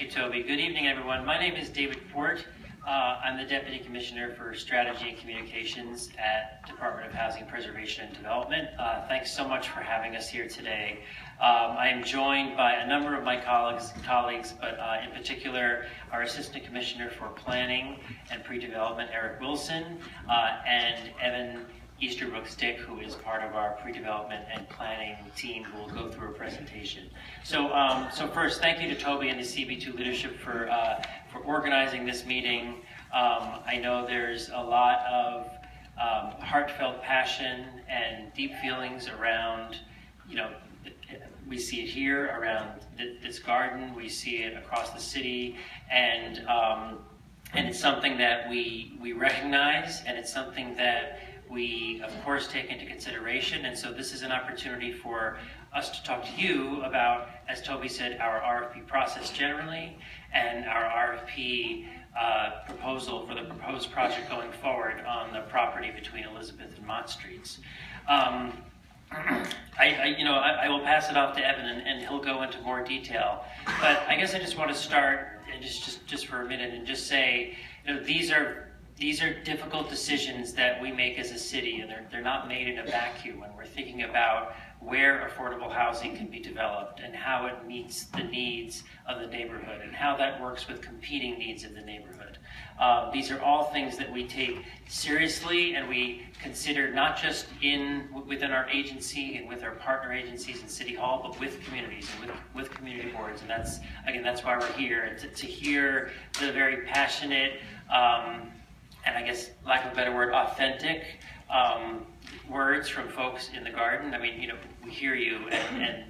Thank you, Toby. Good evening, everyone. My name is David Port. I'm the Deputy Commissioner for Strategy and Communications at Department of Housing Preservation and Development. Thanks so much for having us here today. I am joined by a number of my colleagues, but in particular, our Assistant Commissioner for Planning and Pre-Development, Eric Wilson, and Evan Easterbrook-Stick, who is part of our pre-development and planning team, who will go through a presentation. So first, thank you to Toby and the CB2 leadership for organizing this meeting. I know there's a lot of heartfelt passion and deep feelings around, we see it here around this garden, we see it across the city, and it's something that we recognize, and it's something that we, of course, take into consideration. And so this is an opportunity for us to talk to you about, as Toby said, our RFP process generally, and our RFP proposal for the proposed project going forward on the property between Elizabeth and Mott Streets. I will pass it off to Evan, and he'll go into more detail. But I guess I just want to start, and just for a minute, and just say, these are difficult decisions that we make as a city, and they're not made in a vacuum when we're thinking about where affordable housing can be developed and how it meets the needs of the neighborhood and how that works with competing needs of the neighborhood. These are all things that we take seriously, and we consider not just within our agency and with our partner agencies in City Hall, but with communities and with community boards. And that's why we're here, to hear the very passionate, and I guess, lack of a better word, authentic words from folks in the garden. I mean, we hear you, and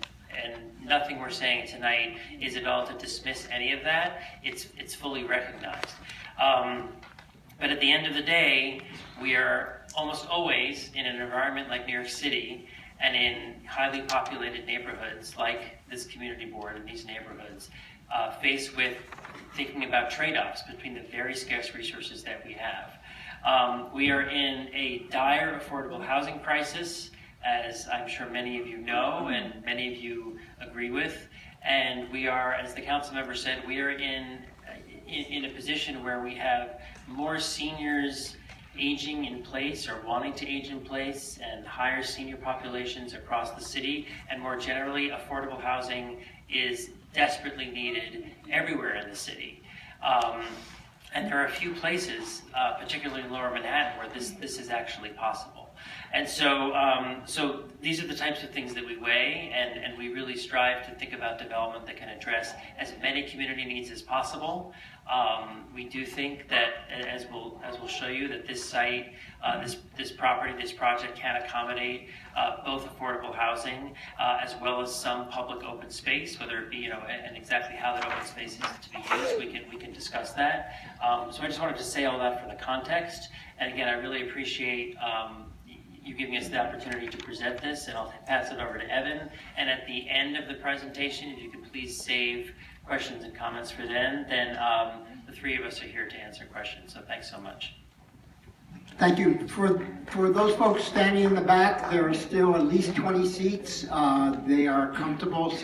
nothing we're saying tonight is at all to dismiss any of that. It's fully recognized. But at the end of the day, we are almost always in an environment like New York City, and in highly populated neighborhoods like this community board and these neighborhoods, faced with thinking about trade-offs between the very scarce resources that we have. We are in a dire affordable housing crisis, as I'm sure many of you know and many of you agree with. And we are, as the council member said, we are in a position where we have more seniors aging in place or wanting to age in place, and higher senior populations across the city. And more generally, affordable housing is desperately needed everywhere in the city. And there are a few places, particularly in Lower Manhattan, where this is actually possible. And so these are the types of things that we weigh, and we really strive to think about development that can address as many community needs as possible. We do think that, as we'll show you, that this site, this project can accommodate both affordable housing as well as some public open space, whether it be, and exactly how that open space is to be used, we can discuss that. So I just wanted to say all that for the context. And again, I really appreciate you giving us the opportunity to present this, and I'll pass it over to Evan. And at the end of the presentation, if you could please save questions and comments for then the three of us are here to answer questions. So thanks so much. Thank you. For those folks standing in the back, there are still at least 20 seats. They are comfortable.